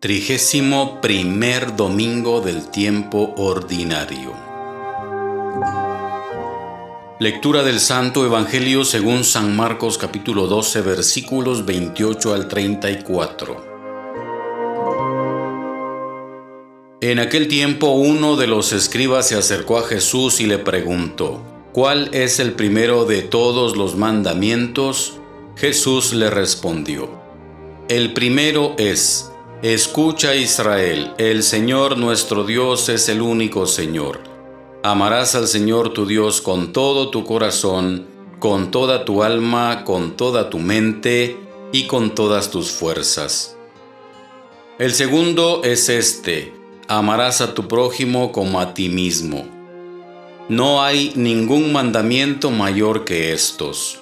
31 domingo del tiempo ordinario. Lectura del Santo Evangelio según San Marcos capítulo 12 versículos 28 al 34. En aquel tiempo uno de los escribas se acercó a Jesús y le preguntó: ¿Cuál es el primero de todos los mandamientos? Jesús le respondió: El primero es: Escucha, Israel, el Señor nuestro Dios es el único Señor. Amarás al Señor tu Dios con todo tu corazón, con toda tu alma, con toda tu mente y con todas tus fuerzas. El segundo es este: amarás a tu prójimo como a ti mismo. No hay ningún mandamiento mayor que estos.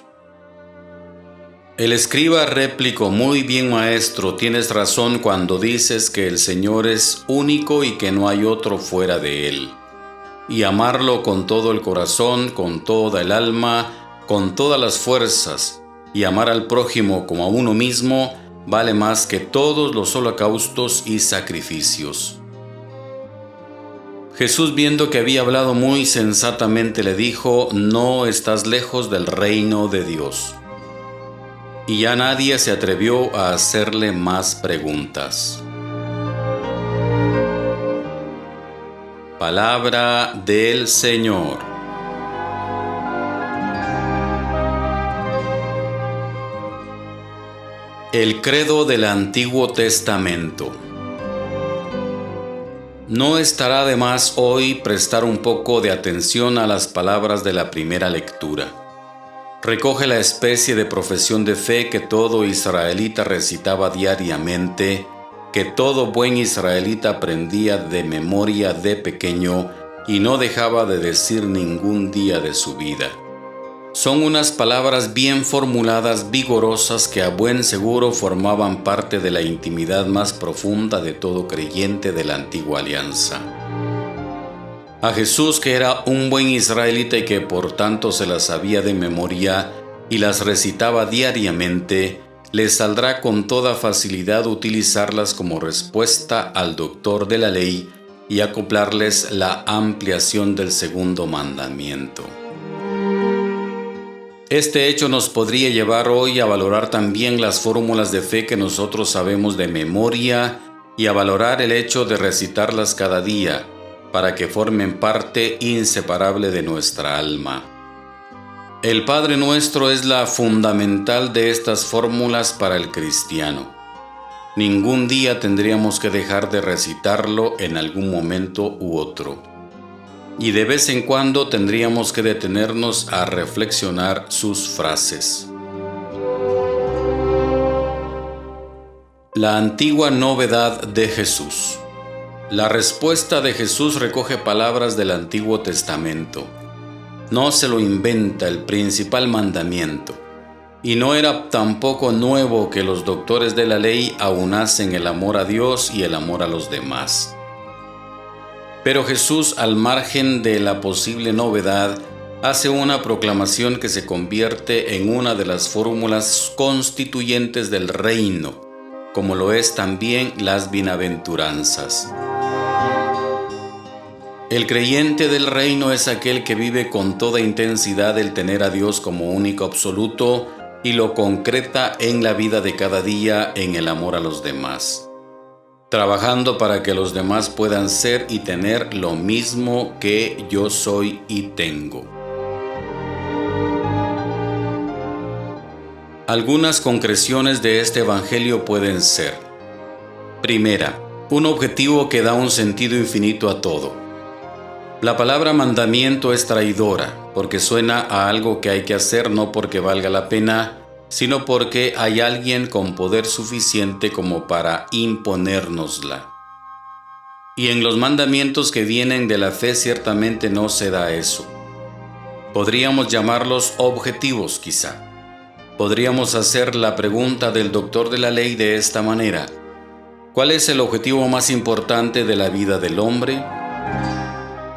El escriba replicó: Muy bien, maestro, tienes razón cuando dices que el Señor es único y que no hay otro fuera de Él. Y amarlo con todo el corazón, con toda el alma, con todas las fuerzas, y amar al prójimo como a uno mismo, vale más que todos los holocaustos y sacrificios. Jesús, viendo que había hablado muy sensatamente, le dijo: No estás lejos del reino de Dios. Y ya nadie se atrevió a hacerle más preguntas. Palabra del Señor. El credo del Antiguo Testamento. No estará de más hoy prestar un poco de atención a las palabras de la primera lectura. Recoge la especie de profesión de fe que todo israelita recitaba diariamente, que todo buen israelita aprendía de memoria de pequeño y no dejaba de decir ningún día de su vida. Son unas palabras bien formuladas, vigorosas, que a buen seguro formaban parte de la intimidad más profunda de todo creyente de la antigua alianza. A Jesús, que era un buen israelita y que por tanto se las sabía de memoria y las recitaba diariamente, le saldrá con toda facilidad utilizarlas como respuesta al doctor de la ley y acoplarles la ampliación del segundo mandamiento. Este hecho nos podría llevar hoy a valorar también las fórmulas de fe que nosotros sabemos de memoria y a valorar el hecho de recitarlas cada día, para que formen parte inseparable de nuestra alma. El Padre Nuestro es la fundamental de estas fórmulas para el cristiano. Ningún día tendríamos que dejar de recitarlo en algún momento u otro. Y de vez en cuando tendríamos que detenernos a reflexionar sus frases. La antigua novedad de Jesús. La respuesta de Jesús recoge palabras del Antiguo Testamento. No se lo inventa el principal mandamiento. Y no era tampoco nuevo que los doctores de la ley aunasen el amor a Dios y el amor a los demás. Pero Jesús, al margen de la posible novedad, hace una proclamación que se convierte en una de las fórmulas constituyentes del reino, como lo es también las bienaventuranzas. El creyente del reino es aquel que vive con toda intensidad el tener a Dios como único absoluto y lo concreta en la vida de cada día en el amor a los demás, trabajando para que los demás puedan ser y tener lo mismo que yo soy y tengo. Algunas concreciones de este evangelio pueden ser: primera, un objetivo que da un sentido infinito a todo. La palabra mandamiento es traidora, porque suena a algo que hay que hacer no porque valga la pena, sino porque hay alguien con poder suficiente como para imponérnosla. Y en los mandamientos que vienen de la fe ciertamente no se da eso. Podríamos llamarlos objetivos, quizá. Podríamos hacer la pregunta del doctor de la ley de esta manera: ¿cuál es el objetivo más importante de la vida del hombre?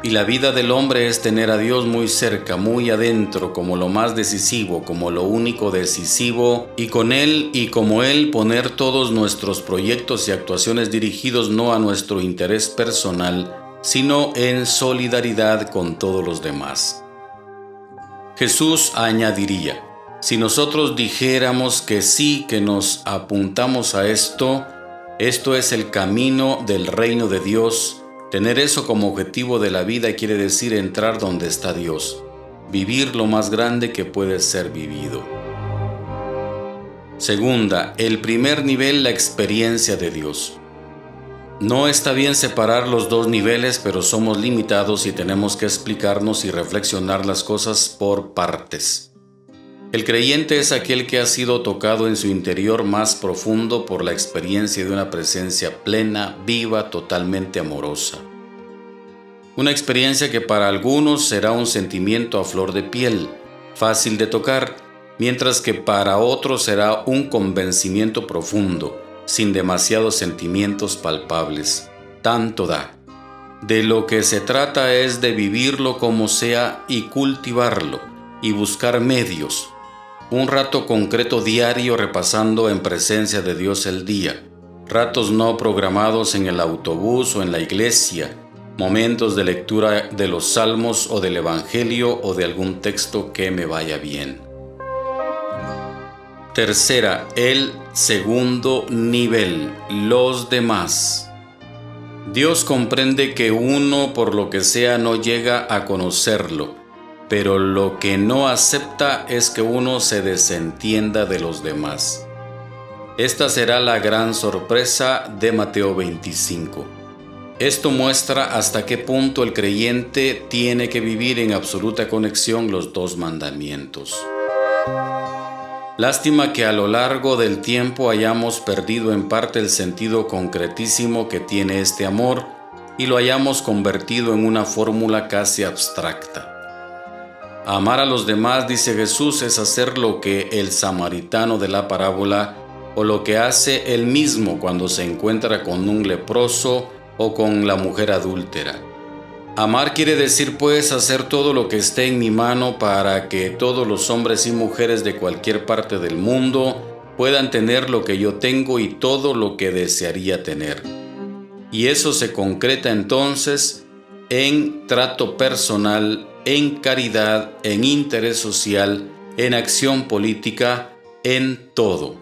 Y la vida del hombre es tener a Dios muy cerca, muy adentro, como lo más decisivo, como lo único decisivo, y con Él y como Él poner todos nuestros proyectos y actuaciones dirigidos no a nuestro interés personal, sino en solidaridad con todos los demás. Jesús añadiría: si nosotros dijéramos que sí, que nos apuntamos a esto es el camino del reino de Dios. Tener eso como objetivo de la vida quiere decir entrar donde está Dios, vivir lo más grande que puede ser vivido. Segunda, el primer nivel, la experiencia de Dios. No está bien separar los dos niveles, pero somos limitados y tenemos que explicarnos y reflexionar las cosas por partes. El creyente es aquel que ha sido tocado en su interior más profundo por la experiencia de una presencia plena, viva, totalmente amorosa. Una experiencia que para algunos será un sentimiento a flor de piel, fácil de tocar, mientras que para otros será un convencimiento profundo, sin demasiados sentimientos palpables. Tanto da. De lo que se trata es de vivirlo como sea y cultivarlo, y buscar medios. Un rato concreto diario repasando en presencia de Dios el día. Ratos no programados en el autobús o en la iglesia. Momentos de lectura de los salmos o del evangelio o de algún texto que me vaya bien. Tercera, el segundo nivel, los demás. Dios comprende que uno, por lo que sea, no llega a conocerlo. Pero lo que no acepta es que uno se desentienda de los demás. Esta será la gran sorpresa de Mateo 25. Esto muestra hasta qué punto el creyente tiene que vivir en absoluta conexión los dos mandamientos. Lástima que a lo largo del tiempo hayamos perdido en parte el sentido concretísimo que tiene este amor y lo hayamos convertido en una fórmula casi abstracta. Amar a los demás, dice Jesús, es hacer lo que el samaritano de la parábola o lo que hace él mismo cuando se encuentra con un leproso o con la mujer adúltera. Amar quiere decir pues hacer todo lo que esté en mi mano para que todos los hombres y mujeres de cualquier parte del mundo puedan tener lo que yo tengo y todo lo que desearía tener. Y eso se concreta entonces en trato personal, en caridad, en interés social, en acción política, en todo.